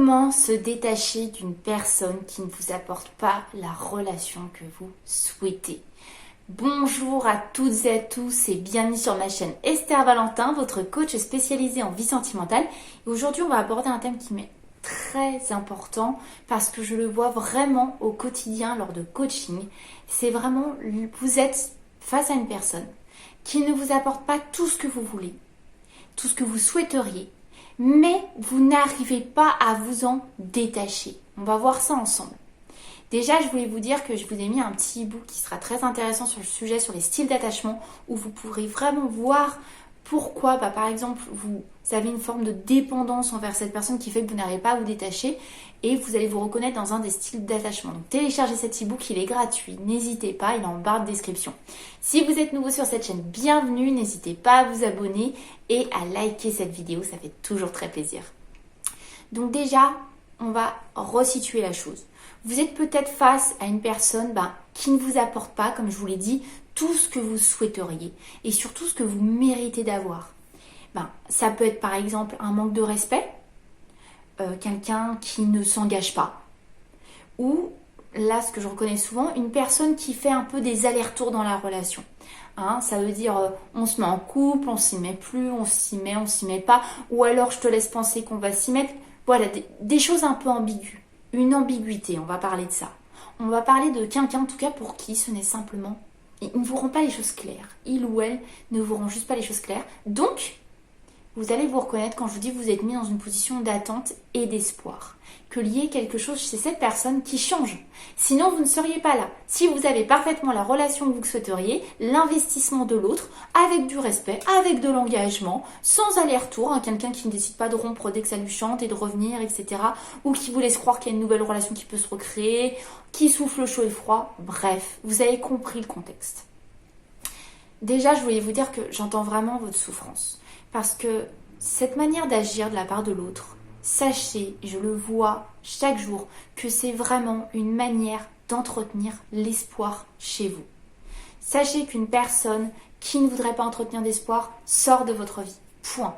Comment se détacher d'une personne qui ne vous apporte pas la relation que vous souhaitez? Bonjour à toutes et à tous et bienvenue sur ma chaîne Esther Valentin, votre coach spécialisé en vie sentimentale. Et aujourd'hui, on va aborder un thème qui m'est très important parce que je le vois vraiment au quotidien lors de coaching. C'est vraiment, vous êtes face à une personne qui ne vous apporte pas tout ce que vous voulez, tout ce que vous souhaiteriez, mais vous n'arrivez pas à vous en détacher. On va voir ça ensemble. Déjà, je voulais vous dire que je vous ai mis un petit e-book qui sera très intéressant sur le sujet, sur les styles d'attachement, où vous pourrez vraiment voir pourquoi, par exemple, vous avez une forme de dépendance envers cette personne qui fait que vous n'arrivez pas à vous détacher et vous allez vous reconnaître dans un des styles d'attachement. Donc téléchargez cet e-book, il est gratuit, n'hésitez pas, il est en barre de description. Si vous êtes nouveau sur cette chaîne, bienvenue, n'hésitez pas à vous abonner et à liker cette vidéo, ça fait toujours très plaisir. Donc déjà, on va resituer la chose. Vous êtes peut-être face à une personne qui ne vous apporte pas, comme je vous l'ai dit, tout ce que vous souhaiteriez et surtout ce que vous méritez d'avoir. Ça peut être par exemple un manque de respect, quelqu'un qui ne s'engage pas, ou là ce que je reconnais souvent, une personne qui fait un peu des allers-retours dans la relation. Ça veut dire on se met en couple, on s'y met plus, on s'y met pas, ou alors je te laisse penser qu'on va s'y mettre. Voilà, des choses un peu ambiguës. Une ambiguïté, on va parler de ça. On va parler de quelqu'un en tout cas pour qui ce n'est simplement... Il ne vous rend pas les choses claires. Il ou elle ne vous rend juste pas les choses claires. Donc, vous allez vous reconnaître quand je vous dis que vous êtes mis dans une position d'attente et d'espoir. Qu'il y ait quelque chose chez cette personne qui change. Sinon, vous ne seriez pas là. Si vous avez parfaitement la relation que vous souhaiteriez, l'investissement de l'autre, avec du respect, avec de l'engagement, sans aller-retour, quelqu'un qui ne décide pas de rompre dès que ça lui chante et de revenir, etc. Ou qui vous laisse croire qu'il y a une nouvelle relation qui peut se recréer, qui souffle chaud et froid. Bref, vous avez compris le contexte. Déjà, je voulais vous dire que j'entends vraiment votre souffrance. Parce que cette manière d'agir de la part de l'autre, sachez, je le vois chaque jour, que c'est vraiment une manière d'entretenir l'espoir chez vous. Sachez qu'une personne qui ne voudrait pas entretenir d'espoir sort de votre vie. Point.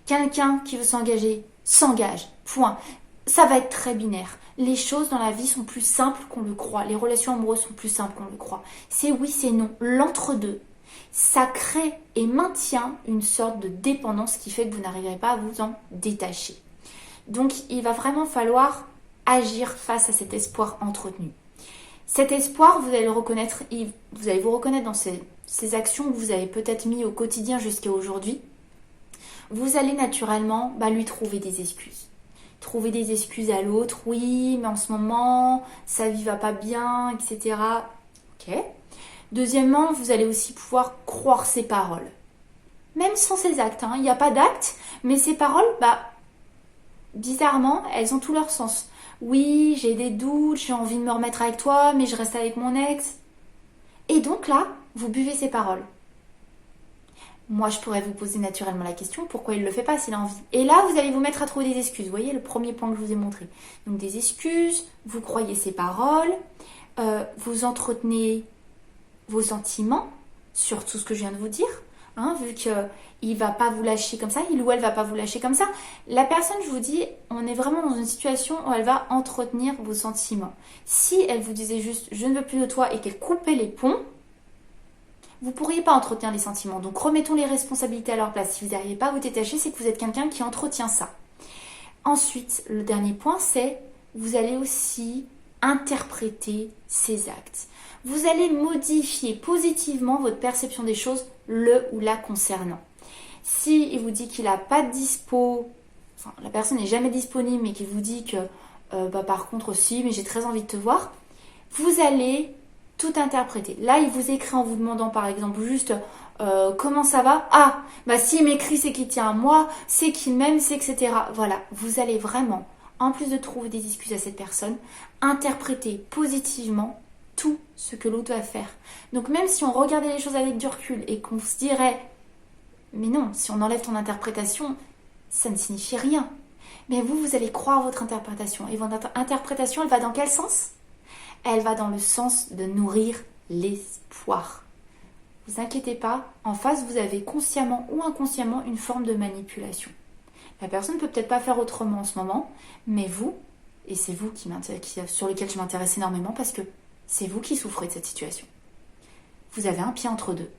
Quelqu'un qui veut s'engager, s'engage. Point. Ça va être très binaire. Les choses dans la vie sont plus simples qu'on le croit. Les relations amoureuses sont plus simples qu'on le croit. C'est oui, c'est non. L'entre-deux. Ça crée et maintient une sorte de dépendance qui fait que vous n'arriverez pas à vous en détacher. Donc, il va vraiment falloir agir face à cet espoir entretenu. Cet espoir, vous allez le reconnaître, vous allez vous reconnaître dans ces actions que vous avez peut-être mis au quotidien jusqu'à aujourd'hui. Vous allez naturellement lui trouver des excuses. Trouver des excuses à l'autre. Oui, mais en ce moment, sa vie va pas bien, etc. Ok. Deuxièmement, vous allez aussi pouvoir croire ses paroles. Même sans ses actes, il n'y a pas d'actes, mais ces paroles, bizarrement, elles ont tout leur sens. Oui, j'ai des doutes, j'ai envie de me remettre avec toi, mais je reste avec mon ex. Et donc là, vous buvez ces paroles. Moi, je pourrais vous poser naturellement la question, pourquoi il ne le fait pas s'il a envie? Et là, vous allez vous mettre à trouver des excuses. Vous voyez le premier point que je vous ai montré. Donc des excuses, vous croyez ces paroles, vous entretenez vos sentiments sur tout ce que je viens de vous dire, vu qu'il va pas vous lâcher comme ça, il ou elle va pas vous lâcher comme ça. La personne, je vous dis, on est vraiment dans une situation où elle va entretenir vos sentiments. Si elle vous disait juste « je ne veux plus de toi » et qu'elle coupait les ponts, vous ne pourriez pas entretenir les sentiments. Donc remettons les responsabilités à leur place. Si vous n'arrivez pas à vous détacher, c'est que vous êtes quelqu'un qui entretient ça. Ensuite, le dernier point, c'est vous allez aussi interpréter ces actes. Vous allez modifier positivement votre perception des choses, le ou la concernant. Si il vous dit qu'il n'a pas de dispo, la personne n'est jamais disponible, mais qu'il vous dit que par contre si, mais j'ai très envie de te voir, vous allez tout interpréter. Là, il vous écrit en vous demandant par exemple juste comment ça va? S'il m'écrit, c'est qu'il tient à moi, c'est qu'il m'aime, c'est etc. Voilà, vous allez vraiment, en plus de trouver des excuses à cette personne, interpréter positivement tout ce que l'autre va faire. Donc même si on regardait les choses avec du recul et qu'on se dirait mais non, si on enlève ton interprétation, ça ne signifie rien. Mais vous allez croire votre interprétation. Et votre interprétation, elle va dans quel sens? Elle va dans le sens de nourrir l'espoir. Vous inquiétez pas, en face vous avez consciemment ou inconsciemment une forme de manipulation. La personne peut peut-être pas faire autrement en ce moment, mais vous, et c'est vous sur lequel je m'intéresse énormément parce que c'est vous qui souffrez de cette situation. Vous avez un pied entre deux.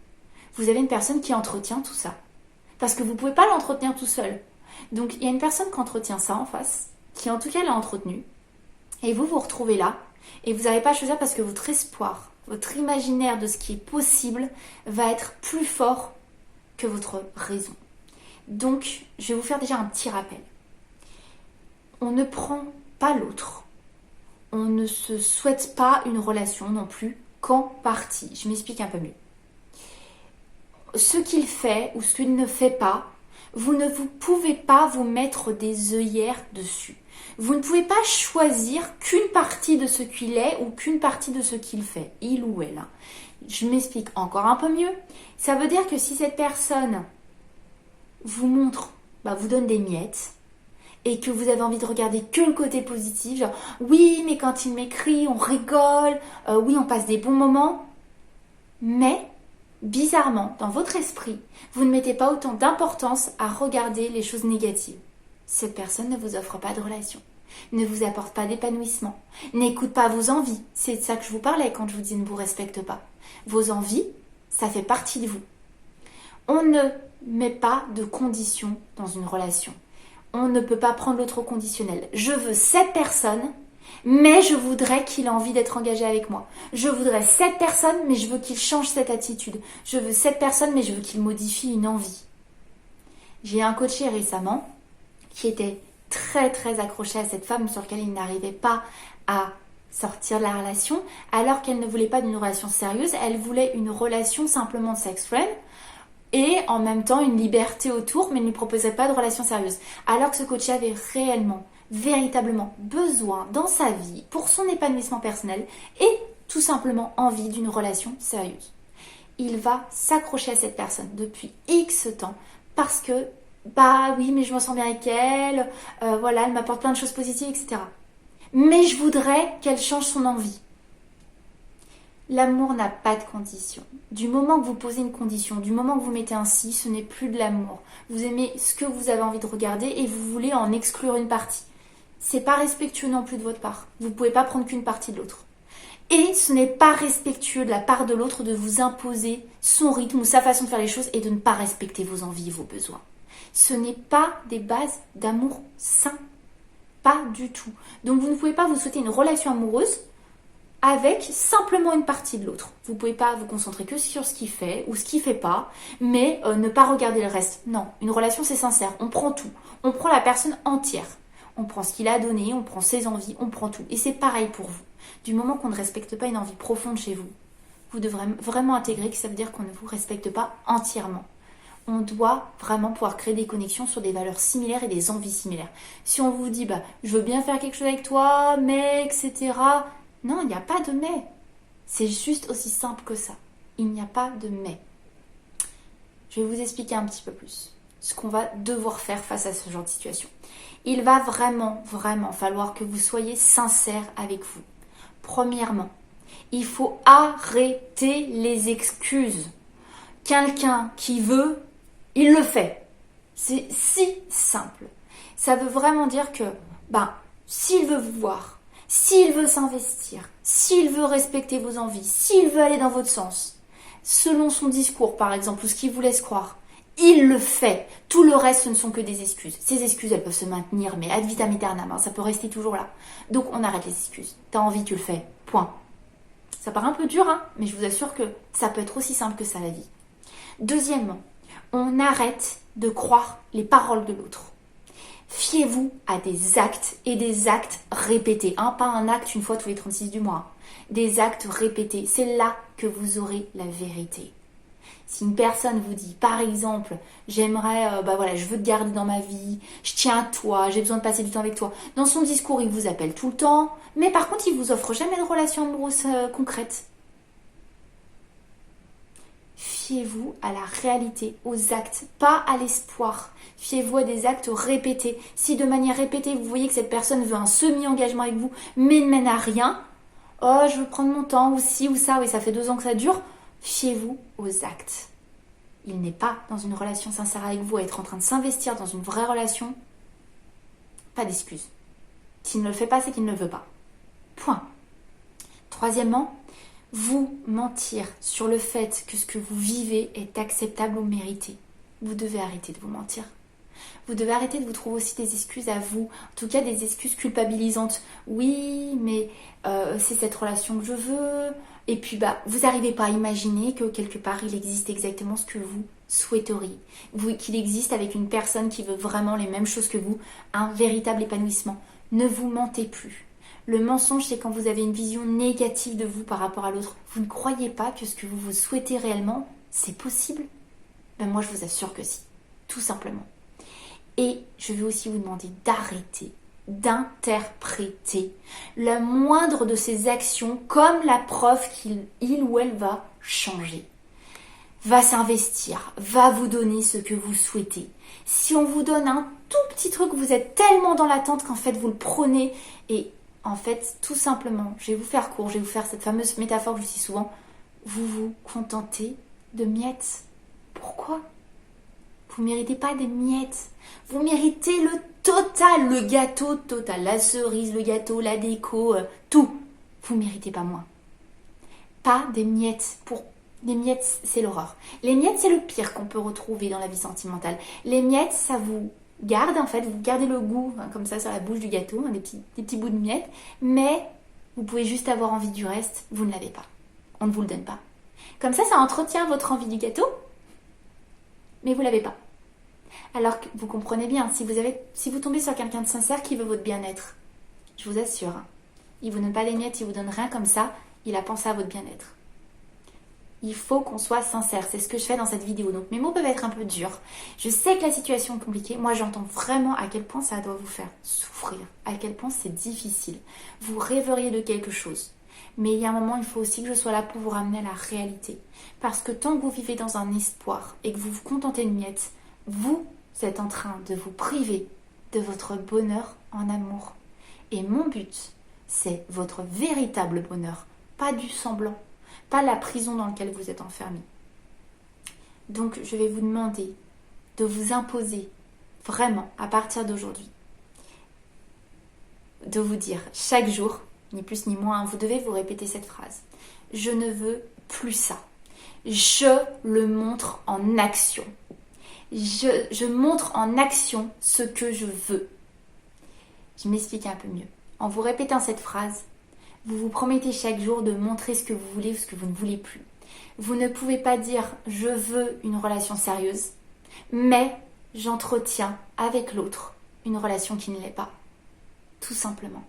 Vous avez une personne qui entretient tout ça. Parce que vous ne pouvez pas l'entretenir tout seul. Donc il y a une personne qui entretient ça en face, qui en tout cas l'a entretenu. Et vous vous retrouvez là, et vous n'avez pas à choisir parce que votre espoir, votre imaginaire de ce qui est possible va être plus fort que votre raison. Donc, je vais vous faire déjà un petit rappel. On ne prend pas l'autre. On ne se souhaite pas une relation non plus qu'en partie. Je m'explique un peu mieux. Ce qu'il fait ou ce qu'il ne fait pas, vous ne pouvez pas vous mettre des œillères dessus. Vous ne pouvez pas choisir qu'une partie de ce qu'il est ou qu'une partie de ce qu'il fait, il ou elle. Je m'explique encore un peu mieux. Ça veut dire que si cette personne vous montre, vous donne des miettes, et que vous avez envie de regarder que le côté positif, genre oui, mais quand il m'écrit, on rigole, oui, on passe des bons moments, mais bizarrement, dans votre esprit, vous ne mettez pas autant d'importance à regarder les choses négatives. Cette personne ne vous offre pas de relation, ne vous apporte pas d'épanouissement, n'écoute pas vos envies. C'est de ça que je vous parlais quand je vous dis ne vous respecte pas. Vos envies, ça fait partie de vous. On ne met pas de conditions dans une relation. On ne peut pas prendre l'autre au conditionnel. Je veux cette personne, mais je voudrais qu'il ait envie d'être engagé avec moi. Je voudrais cette personne, mais je veux qu'il change cette attitude. Je veux cette personne, mais je veux qu'il modifie une envie. J'ai un coaché récemment qui était très très accroché à cette femme sur laquelle il n'arrivait pas à sortir de la relation, alors qu'elle ne voulait pas d'une relation sérieuse, elle voulait une relation simplement de sex friend, et en même temps une liberté autour, mais ne lui proposait pas de relation sérieuse. Alors que ce coach avait réellement, véritablement besoin dans sa vie, pour son épanouissement personnel, et tout simplement envie d'une relation sérieuse. Il va s'accrocher à cette personne depuis X temps, parce que, oui, mais je me sens bien avec elle, elle m'apporte plein de choses positives, etc. Mais je voudrais qu'elle change son envie. L'amour n'a pas de condition. Du moment que vous posez une condition, du moment que vous mettez un si, ce n'est plus de l'amour. Vous aimez ce que vous avez envie de regarder et vous voulez en exclure une partie. C'est pas respectueux non plus de votre part. Vous ne pouvez pas prendre qu'une partie de l'autre. Et ce n'est pas respectueux de la part de l'autre de vous imposer son rythme ou sa façon de faire les choses et de ne pas respecter vos envies et vos besoins. Ce n'est pas des bases d'amour sain. Pas du tout. Donc vous ne pouvez pas vous souhaiter une relation amoureuse avec simplement une partie de l'autre. Vous ne pouvez pas vous concentrer que sur ce qu'il fait ou ce qu'il ne fait pas, mais ne pas regarder le reste. Non, une relation c'est sincère, on prend tout. On prend la personne entière. On prend ce qu'il a donné, on prend ses envies, on prend tout. Et c'est pareil pour vous. Du moment qu'on ne respecte pas une envie profonde chez vous, vous devrez vraiment intégrer que ça veut dire qu'on ne vous respecte pas entièrement. On doit vraiment pouvoir créer des connexions sur des valeurs similaires et des envies similaires. Si on vous dit, je veux bien faire quelque chose avec toi, mais etc., non, il n'y a pas de mais. C'est juste aussi simple que ça. Il n'y a pas de mais. Je vais vous expliquer un petit peu plus ce qu'on va devoir faire face à ce genre de situation. Il va vraiment, vraiment falloir que vous soyez sincère avec vous. Premièrement, il faut arrêter les excuses. Quelqu'un qui veut, il le fait. C'est si simple. Ça veut vraiment dire que, s'il veut vous voir, s'il veut s'investir, s'il veut respecter vos envies, s'il veut aller dans votre sens, selon son discours par exemple, ou ce qu'il vous laisse croire, il le fait. Tout le reste, ce ne sont que des excuses. Ces excuses, elles peuvent se maintenir, mais ad vitam aeternam, ça peut rester toujours là. Donc on arrête les excuses. T'as envie, tu le fais. Point. Ça paraît un peu dur, mais je vous assure que ça peut être aussi simple que ça la vie. Deuxièmement, on arrête de croire les paroles de l'autre. Fiez-vous à des actes et des actes répétés. Pas un acte une fois tous les 36 du mois. Des actes répétés. C'est là que vous aurez la vérité. Si une personne vous dit, par exemple, j'aimerais, je veux te garder dans ma vie, je tiens à toi, j'ai besoin de passer du temps avec toi. Dans son discours, il vous appelle tout le temps, mais par contre, il vous offre jamais de relation amoureuse concrète. Fiez-vous à la réalité, aux actes, pas à l'espoir. Fiez-vous à des actes répétés. Si de manière répétée, vous voyez que cette personne veut un semi-engagement avec vous, mais ne mène à rien, je veux prendre mon temps, ou ci, ou ça, oui, ça fait 2 ans que ça dure, fiez-vous aux actes. Il n'est pas dans une relation sincère avec vous à être en train de s'investir dans une vraie relation pas d'excuse. S'il ne le fait pas, c'est qu'il ne le veut pas. Point. Troisièmement, vous mentir sur le fait que ce que vous vivez est acceptable ou mérité. Vous devez arrêter de vous mentir. Vous devez arrêter de vous trouver aussi des excuses à vous, en tout cas des excuses culpabilisantes. Oui, mais c'est cette relation que je veux. Et puis vous n'arrivez pas à imaginer que quelque part il existe exactement ce que vous souhaiteriez. Qu'il existe avec une personne qui veut vraiment les mêmes choses que vous, un véritable épanouissement. Ne vous mentez plus. Le mensonge, c'est quand vous avez une vision négative de vous par rapport à l'autre. Vous ne croyez pas que ce que vous souhaitez réellement, c'est possible? Moi, je vous assure que si. Tout simplement. Et je vais aussi vous demander d'arrêter d'interpréter la moindre de ces actions comme la preuve qu'il ou elle va changer, va s'investir, va vous donner ce que vous souhaitez. Si on vous donne un tout petit truc, vous êtes tellement dans l'attente qu'en fait vous le prenez et en fait tout simplement, je vais vous faire court, je vais vous faire cette fameuse métaphore que je dis souvent, vous vous contentez de miettes. Pourquoi ? Vous ne méritez pas des miettes. Vous méritez le total, le gâteau total, la cerise, le gâteau, la déco, tout. Vous ne méritez pas moins. Pas des miettes. Les miettes, c'est l'horreur. Les miettes, c'est le pire qu'on peut retrouver dans la vie sentimentale. Les miettes, ça vous garde en fait, vous gardez le goût comme ça sur la bouche du gâteau, des petits bouts de miettes, mais vous pouvez juste avoir envie du reste, vous ne l'avez pas. On ne vous le donne pas. Comme ça entretient votre envie du gâteau, mais vous ne l'avez pas. Alors que vous comprenez bien, si vous tombez sur quelqu'un de sincère qui veut votre bien-être, je vous assure, il vous donne pas les miettes, il vous donne rien comme ça, il a pensé à votre bien-être. Il faut qu'on soit sincère, c'est ce que je fais dans cette vidéo. Donc mes mots peuvent être un peu durs. Je sais que la situation est compliquée. Moi j'entends vraiment à quel point ça doit vous faire souffrir, à quel point c'est difficile. Vous rêveriez de quelque chose. Mais il y a un moment, il faut aussi que je sois là pour vous ramener à la réalité. Parce que tant que vous vivez dans un espoir et que vous vous contentez de miettes, vous êtes en train de vous priver de votre bonheur en amour. Et mon but, c'est votre véritable bonheur, pas du semblant, pas la prison dans laquelle vous êtes enfermé. Donc, je vais vous demander de vous imposer vraiment, à partir d'aujourd'hui, de vous dire chaque jour, ni plus ni moins, vous devez vous répéter cette phrase. Je ne veux plus ça. Je le montre en action. Je montre en action ce que je veux. Je m'explique un peu mieux. En vous répétant cette phrase, vous vous promettez chaque jour de montrer ce que vous voulez ou ce que vous ne voulez plus. Vous ne pouvez pas dire « je veux une relation sérieuse », mais j'entretiens avec l'autre une relation qui ne l'est pas. Tout simplement.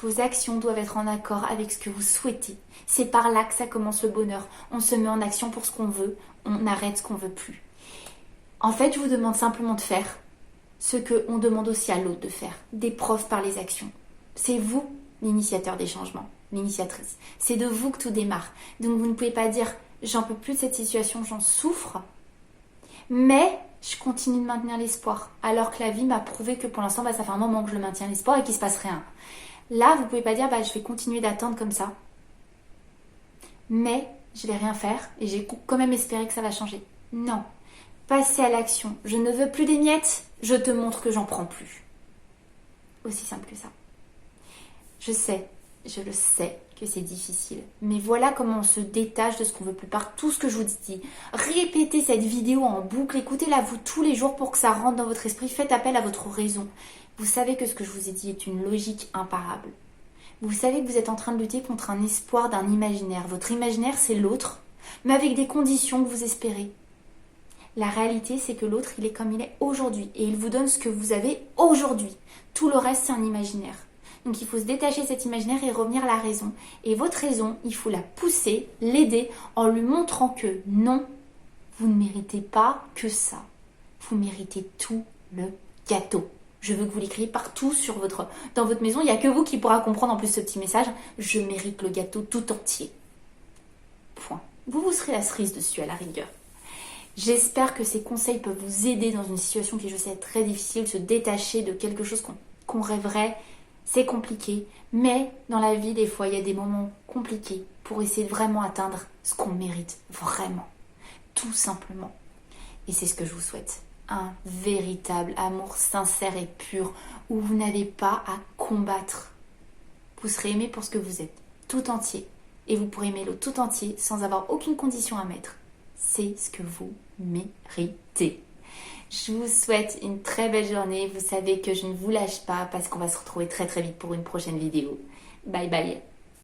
Vos actions doivent être en accord avec ce que vous souhaitez. C'est par là que ça commence le bonheur. On se met en action pour ce qu'on veut, on arrête ce qu'on ne veut plus. En fait, je vous demande simplement de faire ce qu'on demande aussi à l'autre de faire, des preuves par les actions. C'est vous l'initiateur des changements, l'initiatrice. C'est de vous que tout démarre. Donc vous ne pouvez pas dire « j'en peux plus de cette situation, j'en souffre », mais je continue de maintenir l'espoir. Alors que la vie m'a prouvé que pour l'instant, ça fait un moment que je maintiens l'espoir et qu'il ne se passe rien. Là, vous ne pouvez pas dire je vais continuer d'attendre comme ça, mais je ne vais rien faire et j'ai quand même espéré que ça va changer. Non. Passez à l'action. Je ne veux plus des miettes, je te montre que j'en prends plus. Aussi simple que ça. Je le sais que c'est difficile. Mais voilà comment on se détache de ce qu'on veut plus par tout ce que je vous dis. Répétez cette vidéo en boucle, écoutez-la vous tous les jours pour que ça rentre dans votre esprit. Faites appel à votre raison. Vous savez que ce que je vous ai dit est une logique imparable. Vous savez que vous êtes en train de lutter contre un espoir d'un imaginaire. Votre imaginaire, c'est l'autre, mais avec des conditions que vous espérez. La réalité, c'est que l'autre, il est comme il est aujourd'hui. Et il vous donne ce que vous avez aujourd'hui. Tout le reste, c'est un imaginaire. Donc il faut se détacher de cet imaginaire et revenir à la raison. Et votre raison, il faut la pousser, l'aider, en lui montrant que non, vous ne méritez pas que ça. Vous méritez tout le gâteau. Je veux que vous l'écriviez partout dans votre maison. Il n'y a que vous qui pourra comprendre en plus ce petit message. Je mérite le gâteau tout entier. Point. Vous serez la cerise dessus à la rigueur. J'espère que ces conseils peuvent vous aider dans une situation qui, je sais, est très difficile, se détacher de quelque chose qu'on rêverait. C'est compliqué, mais dans la vie, des fois, il y a des moments compliqués pour essayer de vraiment atteindre ce qu'on mérite vraiment, tout simplement. Et c'est ce que je vous souhaite. un véritable amour sincère et pur où vous n'avez pas à combattre. Vous serez aimé pour ce que vous êtes, tout entier. Et vous pourrez aimer l'autre tout entier sans avoir aucune condition à mettre. C'est ce que vous méritez. Je vous souhaite une très belle journée. Vous savez que je ne vous lâche pas parce qu'on va se retrouver très très vite pour une prochaine vidéo. Bye bye.